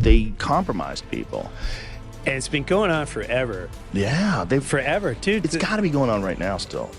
they compromised people. And it's been going on forever. Yeah, Forever, dude. It's got to be going on right now still.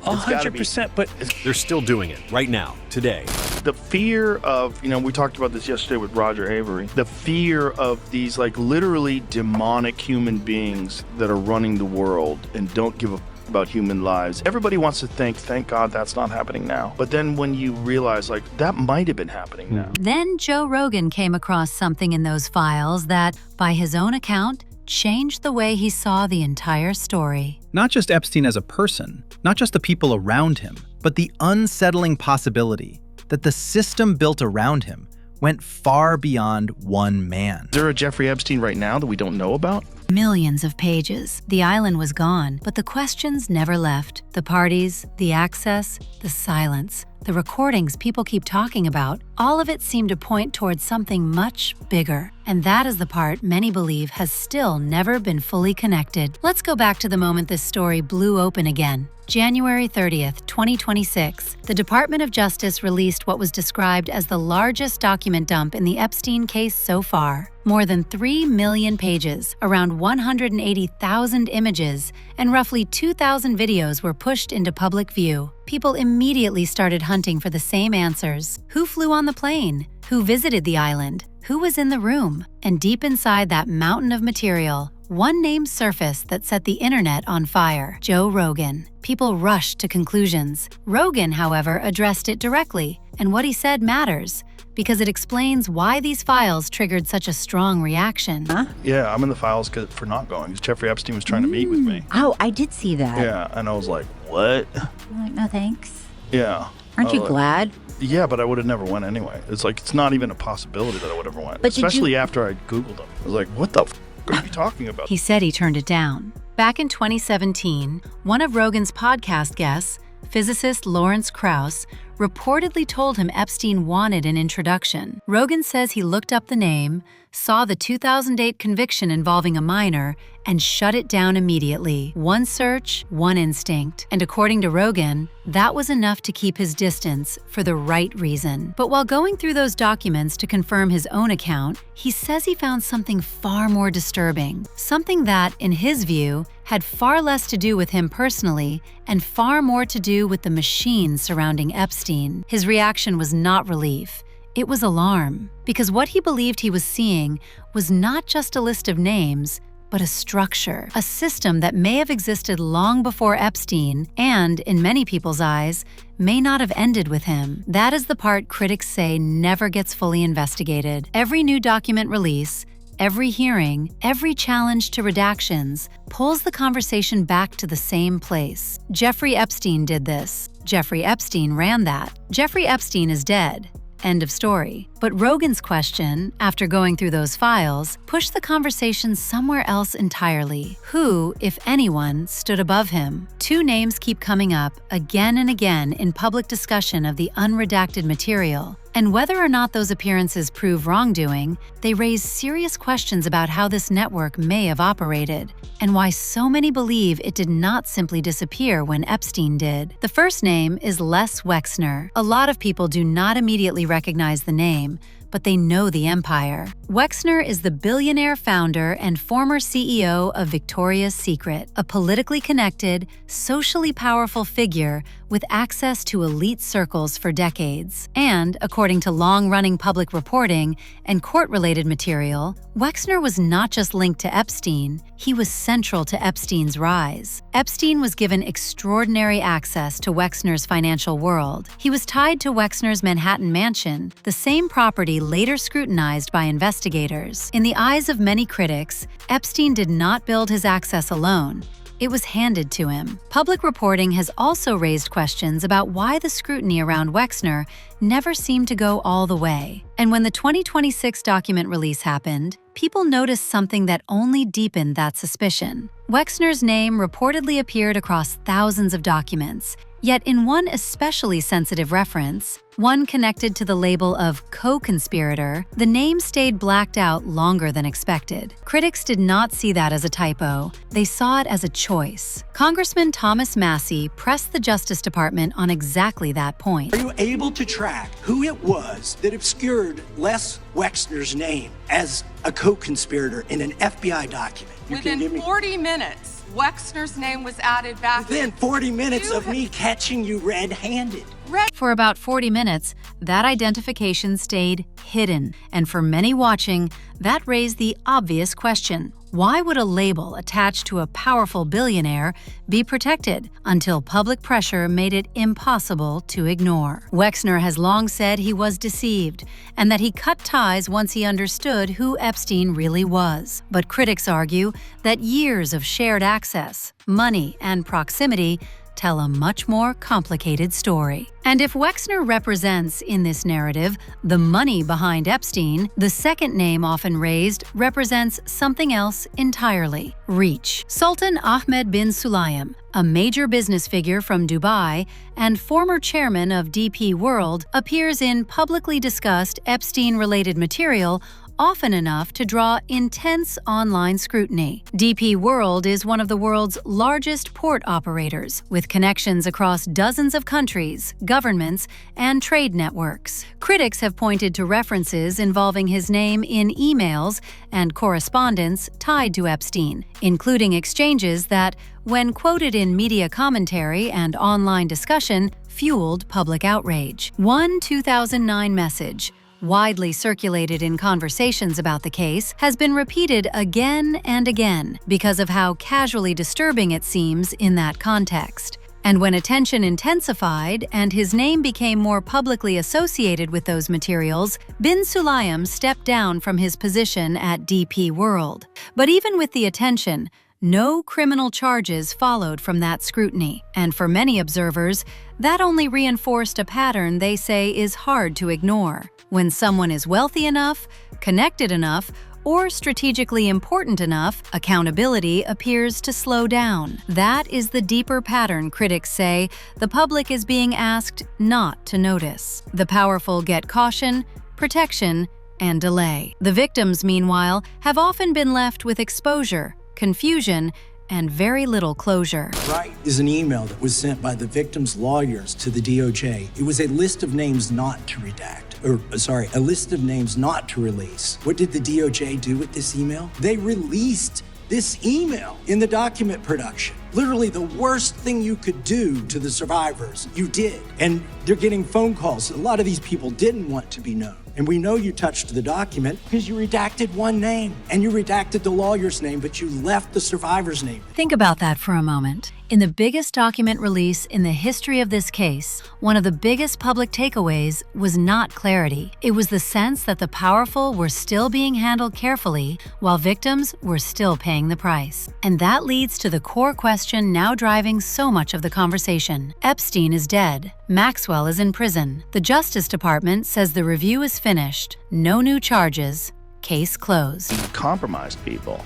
100%, but they're still doing it right now, today. The fear of, we talked about this yesterday with Roger Avery, the fear of these like literally demonic human beings that are running the world and don't give a about human lives. Everybody wants to thank God that's not happening now. But then when you realize like that might have been happening now. Then Joe Rogan came across something in those files that, by his own account, changed the way he saw the entire story. Not just Epstein as a person, not just the people around him, but the unsettling possibility that the system built around him went far beyond one man. Is there a Jeffrey Epstein right now that we don't know about? Millions of pages. The island was gone, but the questions never left. The parties, the access, the silence, the recordings people keep talking about, all of it seemed to point towards something much bigger. And that is the part many believe has still never been fully connected. Let's go back to the moment this story blew open again. January 30th, 2026, the Department of Justice released what was described as the largest document dump in the Epstein case so far. More than 3 million pages, around 180,000 images, and roughly 2,000 videos were pushed into public view. People immediately started hunting for the same answers. Who flew on the plane? Who visited the island? Who was in the room? And deep inside that mountain of material, one name surfaced that set the internet on fire: Joe Rogan. People rushed to conclusions. Rogan, however, addressed it directly, and what he said matters, because it explains why these files triggered such a strong reaction. Huh? Yeah, I'm in the files for not going, because Jeffrey Epstein was trying to meet with me. Oh, I did see that. Yeah, and I was like, what? I'm like, no thanks. Yeah. Aren't you glad? Yeah, but I would have never went anyway. It's like, it's not even a possibility that I would ever went. But especially after I Googled him. I was like, what the are you talking about? He said he turned it down. Back in 2017, one of Rogan's podcast guests, physicist Lawrence Krauss, reportedly told him Epstein wanted an introduction. Rogan says he looked up the name, saw the 2008 conviction involving a minor, and shut it down immediately. One search, one instinct. And according to Rogan, that was enough to keep his distance for the right reason. But while going through those documents to confirm his own account, he says he found something far more disturbing. Something that, in his view, had far less to do with him personally and far more to do with the machine surrounding Epstein. His reaction was not relief. It was alarm, because what he believed he was seeing was not just a list of names, but a structure, a system that may have existed long before Epstein and, in many people's eyes, may not have ended with him. That is the part critics say never gets fully investigated. Every new document release, every hearing, every challenge to redactions pulls the conversation back to the same place. Jeffrey Epstein did this. Jeffrey Epstein ran that. Jeffrey Epstein is dead. End of story. But Rogan's question, after going through those files, pushed the conversation somewhere else entirely. Who, if anyone, stood above him? Two names keep coming up again and again in public discussion of the unredacted material. And whether or not those appearances prove wrongdoing, they raise serious questions about how this network may have operated, and why so many believe it did not simply disappear when Epstein did. The first name is Les Wexner. A lot of people do not immediately recognize the name, but they know the empire. Wexner is the billionaire founder and former CEO of Victoria's Secret, a politically connected, socially powerful figure with access to elite circles for decades. And, according to long-running public reporting and court-related material, Wexner was not just linked to Epstein, he was central to Epstein's rise. Epstein was given extraordinary access to Wexner's financial world. He was tied to Wexner's Manhattan mansion, the same property later scrutinized by investigators. In the eyes of many critics, Epstein did not build his access alone. It was handed to him. Public reporting has also raised questions about why the scrutiny around Wexner never seemed to go all the way. And when the 2026 document release happened, people noticed something that only deepened that suspicion. Wexner's name reportedly appeared across thousands of documents, Yet in one especially sensitive reference, one connected to the label of co-conspirator, the name stayed blacked out longer than expected. Critics did not see that as a typo. They saw it as a choice. Congressman Thomas Massie pressed the Justice Department on exactly that point. Are you able to track who it was that obscured Les Wexner's name as a co-conspirator in an FBI document? Within 40 minutes, Wexner's name was added back. Within 40 minutes of me catching you red-handed. For about 40 minutes, that identification stayed hidden, and for many watching, that raised the obvious question: why would a label attached to a powerful billionaire be protected until public pressure made it impossible to ignore? Wexner has long said he was deceived and that he cut ties once he understood who Epstein really was. But critics argue that years of shared access, money, and proximity tell a much more complicated story. And if Wexner represents, in this narrative, the money behind Epstein, the second name often raised represents something else entirely: reach. Sultan Ahmed bin Sulayem, a major business figure from Dubai and former chairman of DP World, appears in publicly discussed Epstein-related material often enough to draw intense online scrutiny. DP World is one of the world's largest port operators, with connections across dozens of countries, governments, and trade networks. Critics have pointed to references involving his name in emails and correspondence tied to Epstein, including exchanges that, when quoted in media commentary and online discussion, fueled public outrage. One 2009 message, widely circulated in conversations about the case, has been repeated again and again because of how casually disturbing it seems in that context. And when attention intensified and his name became more publicly associated with those materials, bin Sulayem stepped down from his position at DP World. But even with the attention, no criminal charges followed from that scrutiny, and for many observers, that only reinforced a pattern they say is hard to ignore. When someone is wealthy enough, connected enough, or strategically important enough, accountability appears to slow down. That is the deeper pattern critics say the public is being asked not to notice. The powerful get caution, protection, and delay. The victims, meanwhile, have often been left with exposure, confusion, and very little closure. Right is an email that was sent by the victim's lawyers to the DOJ. It was a list of names not to redact. A list of names not to release. What did the DOJ do with this email? They released this email in the document production. Literally the worst thing you could do to the survivors, you did. And they're getting phone calls. A lot of these people didn't want to be known. And we know you touched the document because you redacted one name and you redacted the lawyer's name, but you left the survivor's name. Think about that for a moment. In the biggest document release in the history of this case, one of the biggest public takeaways was not clarity. It was the sense that the powerful were still being handled carefully while victims were still paying the price. And that leads to the core question now driving so much of the conversation. Epstein is dead. Maxwell is in prison. The Justice Department says the review is finished. No new charges. Case closed. Compromised people.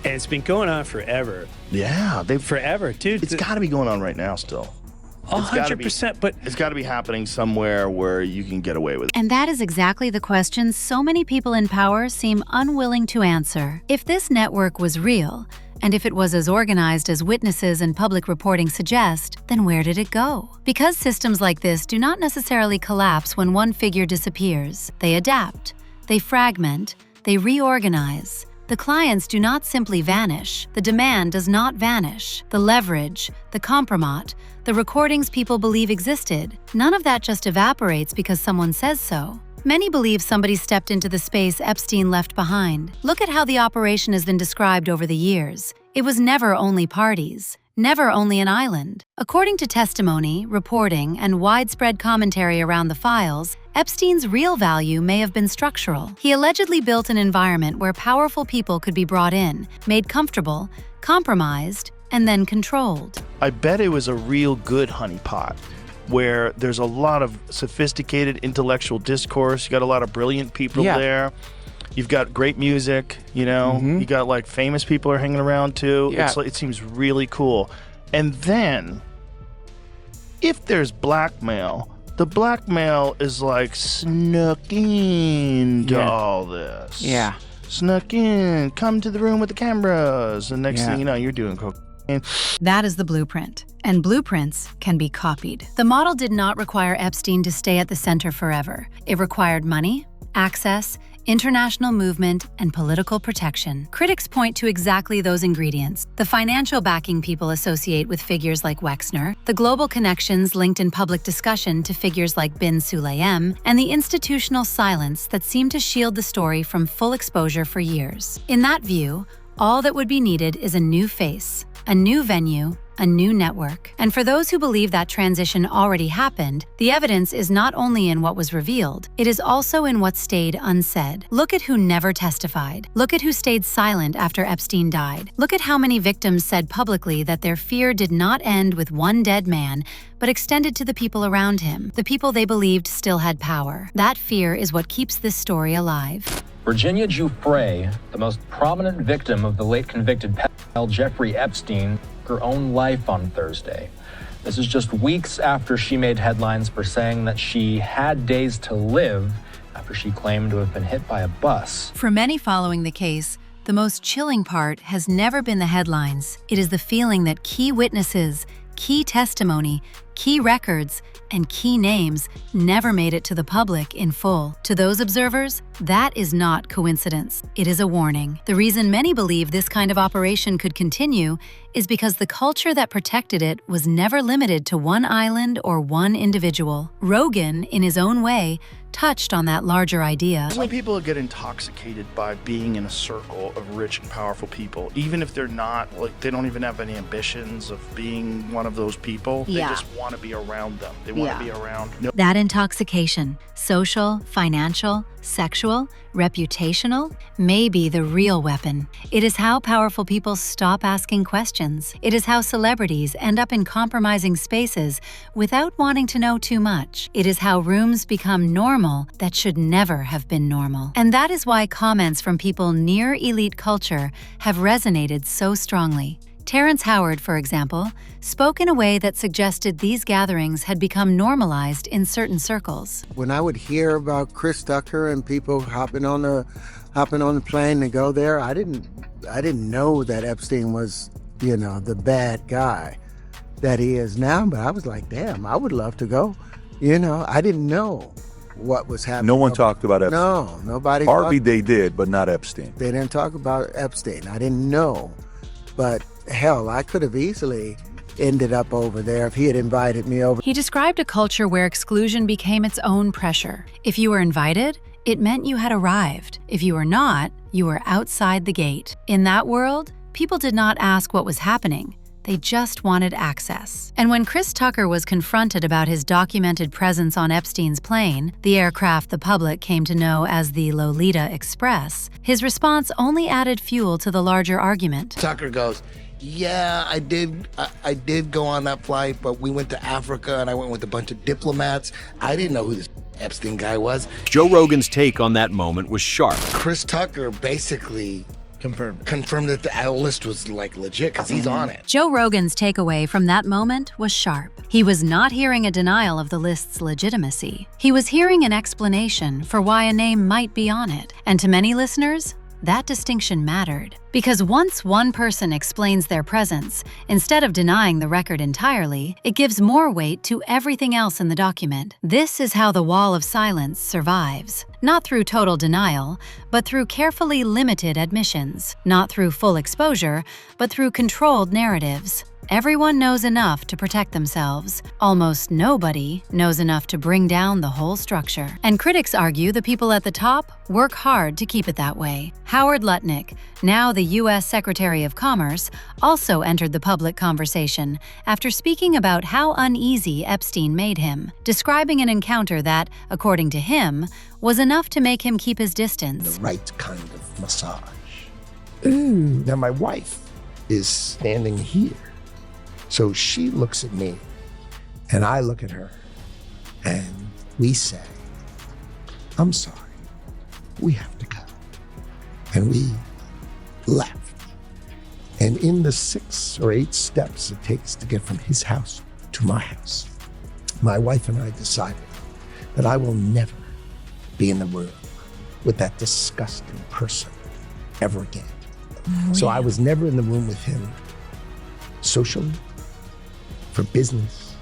And it's been going on forever. Yeah, Forever, dude. It's got to be going on right now still. 100%, but It's got to be happening somewhere where you can get away with it. And that is exactly the question so many people in power seem unwilling to answer. If this network was real, and if it was as organized as witnesses and public reporting suggest, then where did it go? Because systems like this do not necessarily collapse when one figure disappears. They adapt, they fragment, they reorganize. The clients do not simply vanish. The demand does not vanish. The leverage, the compromat, the recordings people believe existed, none of that just evaporates because someone says so. Many believe somebody stepped into the space Epstein left behind. Look at how the operation has been described over the years. It was never only parties, never only an island. According to testimony, reporting, and widespread commentary around the files, Epstein's real value may have been structural. He allegedly built an environment where powerful people could be brought in, made comfortable, compromised, and then controlled. I bet it was a real good honeypot where there's a lot of sophisticated intellectual discourse. You got a lot of brilliant people there. You've got great music, you know. You got like famous people are hanging around too. Yeah. It seems really cool. And then if there's blackmail, the blackmail is like snuck into all this. Yeah. Snuck in, come to the room with the cameras, and next thing you know, you're doing cocaine. That is the blueprint, and blueprints can be copied. The model did not require Epstein to stay at the center forever. It required money, access, international movement, and political protection. Critics point to exactly those ingredients: the financial backing people associate with figures like Wexner, the global connections linked in public discussion to figures like bin Sulayem, and the institutional silence that seemed to shield the story from full exposure for years. In that view, all that would be needed is a new face, a new venue, a new network. And for those who believe that transition already happened, the evidence is not only in what was revealed, it is also in what stayed unsaid. Look at who never testified. Look at who stayed silent after Epstein died. Look at how many victims said publicly that their fear did not end with one dead man, but extended to the people around him, the people they believed still had power. That fear is what keeps this story alive. Virginia Giuffre, the most prominent victim of the late convicted pedophile Jeffrey Epstein, her own life on Thursday. This is just weeks after she made headlines for saying that she had days to live after she claimed to have been hit by a bus. For many following the case, the most chilling part has never been the headlines. It is the feeling that key witnesses, key testimony, key records, and key names never made it to the public in full. To those observers, that is not coincidence. It is a warning. The reason many believe this kind of operation could continue is because the culture that protected it was never limited to one island or one individual. Rogan, in his own way, touched on that larger idea. Some people get intoxicated by being in a circle of rich and powerful people, even if they're not, like, they don't even have any ambitions of being one of those people. They just want to be around them. They want to be around. That intoxication, social, financial, sexual, reputational, may be the real weapon. It is how powerful people stop asking questions. It is how celebrities end up in compromising spaces without wanting to know too much. It is how rooms become normal that should never have been normal. And that is why comments from people near elite culture have resonated so strongly. Terrence Howard, for example, spoke in a way that suggested these gatherings had become normalized in certain circles. When I would hear about Chris Tucker and people hopping on the plane to go there, I didn't know that Epstein was, the bad guy that he is now, but I was like, damn, I would love to go. I didn't know what was happening. No one talked about Epstein. No, nobody. Harvey they did, but not Epstein. They didn't talk about Epstein. I didn't know. But hell, I could have easily ended up over there if he had invited me over. He described a culture where exclusion became its own pressure. If you were invited, it meant you had arrived. If you were not, you were outside the gate. In that world, people did not ask what was happening. They just wanted access. And when Chris Tucker was confronted about his documented presence on Epstein's plane, the aircraft the public came to know as the Lolita Express, his response only added fuel to the larger argument. Tucker goes, yeah, I did go on that flight, but we went to Africa and I went with a bunch of diplomats. I didn't know who this Epstein guy was. Joe Rogan's take on that moment was sharp. Chris Tucker basically confirmed that the list was like legit because he's on it. Joe Rogan's takeaway from that moment was sharp. He was not hearing a denial of the list's legitimacy. He was hearing an explanation for why a name might be on it. And to many listeners, that distinction mattered. Because once one person explains their presence, instead of denying the record entirely, it gives more weight to everything else in the document. This is how the wall of silence survives. Not through total denial, but through carefully limited admissions. Not through full exposure, but through controlled narratives. Everyone knows enough to protect themselves. Almost nobody knows enough to bring down the whole structure. And critics argue the people at the top work hard to keep it that way. Howard Lutnick, now the U.S. Secretary of Commerce, also entered the public conversation after speaking about how uneasy Epstein made him, describing an encounter that, according to him, was enough to make him keep his distance. The right kind of massage. Now my wife is standing here. So she looks at me, and I look at her, and we say, I'm sorry, we have to go. And we left. And in the 6 or 8 steps it takes to get from his house to my house, my wife and I decided that I will never be in the room with that disgusting person ever again. So I was never in the room with him socially, for business,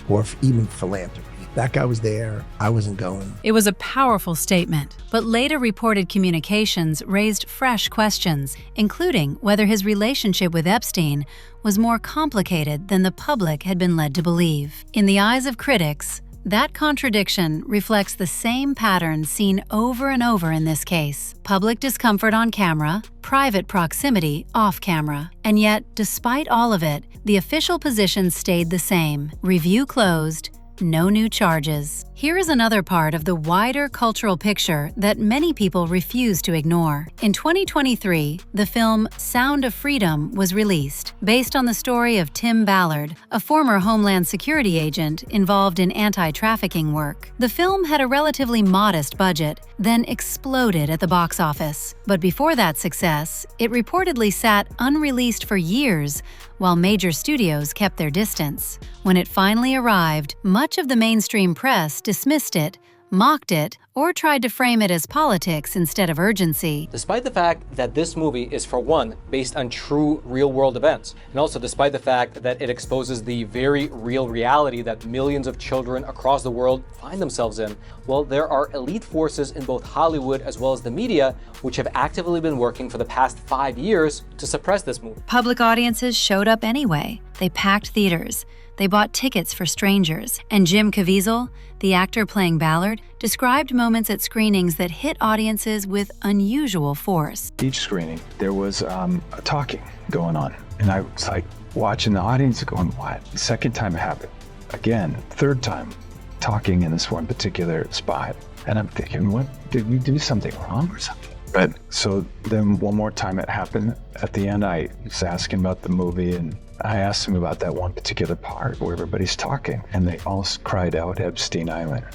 or even philanthropy. That guy was there, I wasn't going. It was a powerful statement, but later reported communications raised fresh questions, including whether his relationship with Epstein was more complicated than the public had been led to believe. In the eyes of critics, that contradiction reflects the same pattern seen over and over in this case: public discomfort on camera, private proximity off camera. And yet, despite all of it, the official position stayed the same: review closed, no new charges. Here is another part of the wider cultural picture that many people refuse to ignore. In 2023, the film Sound of Freedom was released, based on the story of Tim Ballard, a former Homeland Security agent involved in anti-trafficking work. The film had a relatively modest budget, then exploded at the box office. But before that success, it reportedly sat unreleased for years while major studios kept their distance. When it finally arrived, much of the mainstream press dismissed it, mocked it, or tried to frame it as politics instead of urgency. Despite the fact that this movie is, for one, based on true real-world events, and also despite the fact that it exposes the very real reality that millions of children across the world find themselves in, well, there are elite forces in both Hollywood as well as the media which have actively been working for the past 5 years to suppress this movie. Public audiences showed up anyway. They packed theaters. They bought tickets for strangers. And Jim Caviezel, the actor playing Ballard, described moments at screenings that hit audiences with unusual force. Each screening, there was a talking going on. And I was like watching the audience going, what? The second time it happened. Again, third time, talking in this one particular spot. And I'm thinking, what, did we do something wrong or something? But so then one more time it happened. At the end, I was asking about the movie, and I asked them about that one particular part where everybody's talking, and they all cried out Epstein Island.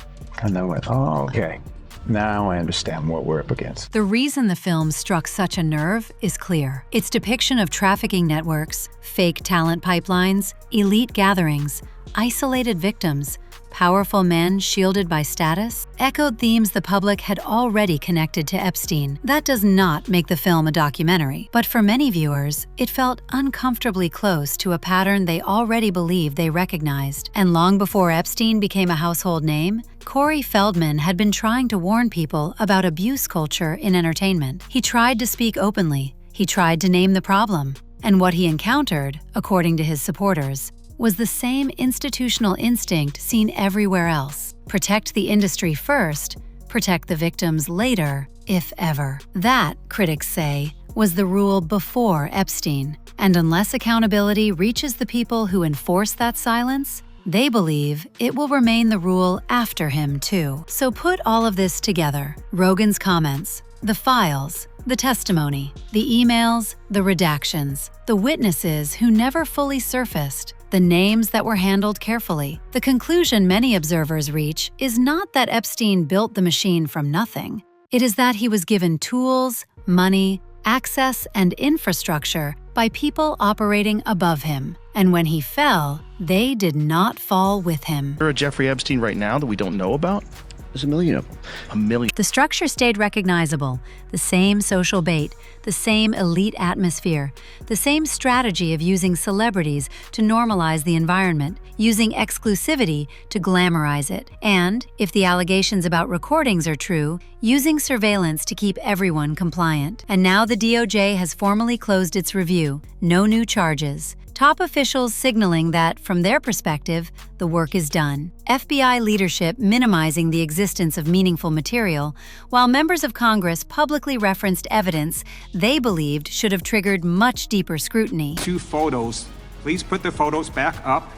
And I went, oh, okay. Now I understand what we're up against. The reason the film struck such a nerve is clear. Its depiction of trafficking networks, fake talent pipelines, elite gatherings, isolated victims, powerful men shielded by status, echoed themes the public had already connected to Epstein. That does not make the film a documentary, but for many viewers, it felt uncomfortably close to a pattern they already believed they recognized. And long before Epstein became a household name, Corey Feldman had been trying to warn people about abuse culture in entertainment. He tried to speak openly. He tried to name the problem. And what he encountered, according to his supporters, was the same institutional instinct seen everywhere else. Protect the industry first, protect the victims later, if ever. That, critics say, was the rule before Epstein. And unless accountability reaches the people who enforce that silence, they believe it will remain the rule after him too. So put all of this together: Rogan's comments, the files, the testimony, the emails, the redactions, the witnesses who never fully surfaced, the names that were handled carefully. The conclusion many observers reach is not that Epstein built the machine from nothing. It is that he was given tools, money, access, and infrastructure by people operating above him. And when he fell, they did not fall with him. Is there a Jeffrey Epstein right now that we don't know about? There's a million of them. A million. The structure stayed recognizable. The same social bait, the same elite atmosphere, the same strategy of using celebrities to normalize the environment, using exclusivity to glamorize it, and, if the allegations about recordings are true, using surveillance to keep everyone compliant. And now the DOJ has formally closed its review. No new charges. Top officials signaling that, from their perspective, the work is done. FBI leadership minimizing the existence of meaningful material, while members of Congress publicly referenced evidence they believed should have triggered much deeper scrutiny. 2 photos. Please put the photos back up.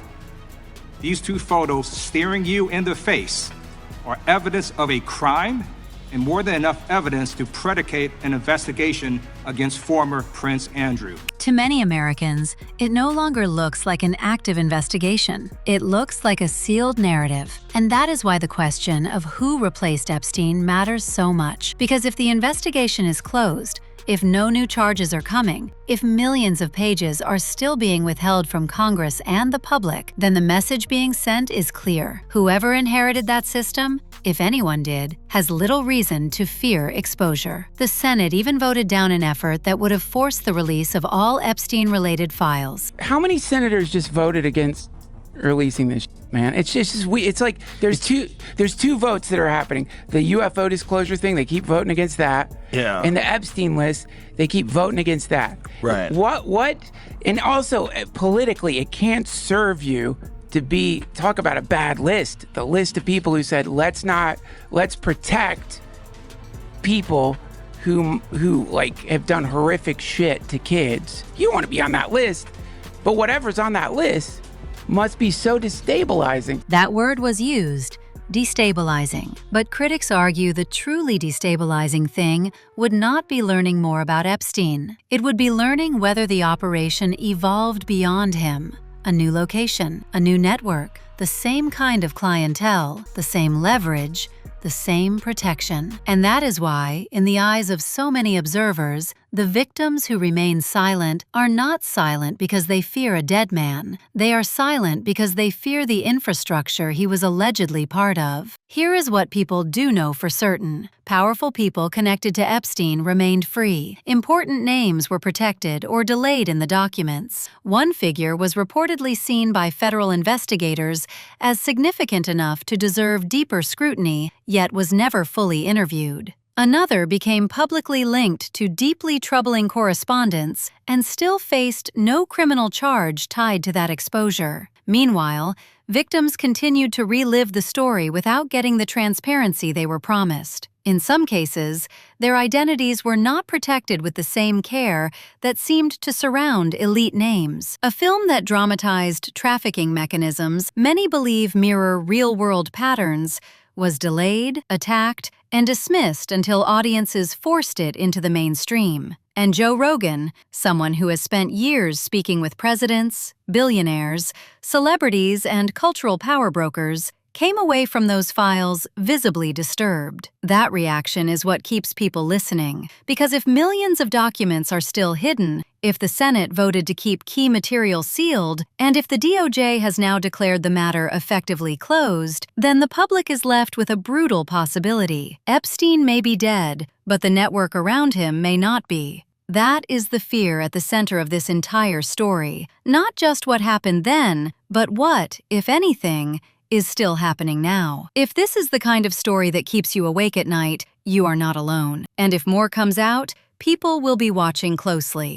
These 2 photos staring you in the face are evidence of a crime and more than enough evidence to predicate an investigation against former Prince Andrew. To many Americans, it no longer looks like an active investigation. It looks like a sealed narrative. And that is why the question of who replaced Epstein matters so much. Because if the investigation is closed, if no new charges are coming, if millions of pages are still being withheld from Congress and the public, then the message being sent is clear. Whoever inherited that system, if anyone did, has little reason to fear exposure. The Senate even voted down an effort that would have forced the release of all Epstein-related files. How many senators just voted against releasing this, man? It's like there's two votes that are happening. The UFO disclosure thing, they keep voting against that. Yeah. And the Epstein list, they keep voting against that. Right. What? And also, politically, it can't serve you to talk about a bad list. The list of people who said, let's protect people who like have done horrific shit to kids. You want to be on that list, but whatever's on that list must be so destabilizing. That word was used, destabilizing. But critics argue the truly destabilizing thing would not be learning more about Epstein. It would be learning whether the operation evolved beyond him. A new location, a new network, the same kind of clientele, the same leverage, the same protection. And that is why, in the eyes of so many observers, the victims who remain silent are not silent because they fear a dead man. They are silent because they fear the infrastructure he was allegedly part of. Here is what people do know for certain. Powerful people connected to Epstein remained free. Important names were protected or delayed in the documents. One figure was reportedly seen by federal investigators as significant enough to deserve deeper scrutiny, yet was never fully interviewed. Another became publicly linked to deeply troubling correspondence and still faced no criminal charge tied to that exposure. Meanwhile, victims continued to relive the story without getting the transparency they were promised. In some cases, their identities were not protected with the same care that seemed to surround elite names. A film that dramatized trafficking mechanisms many believe mirror real-world patterns was delayed, attacked, and dismissed until audiences forced it into the mainstream. And Joe Rogan, someone who has spent years speaking with presidents, billionaires, celebrities, and cultural power brokers, came away from those files visibly disturbed. That reaction is what keeps people listening, because if millions of documents are still hidden, if the Senate voted to keep key material sealed, and if the DOJ has now declared the matter effectively closed, then the public is left with a brutal possibility. Epstein may be dead, but the network around him may not be. That is the fear at the center of this entire story. Not just what happened then, but what, if anything, is still happening now. If this is the kind of story that keeps you awake at night, you are not alone. And if more comes out, people will be watching closely.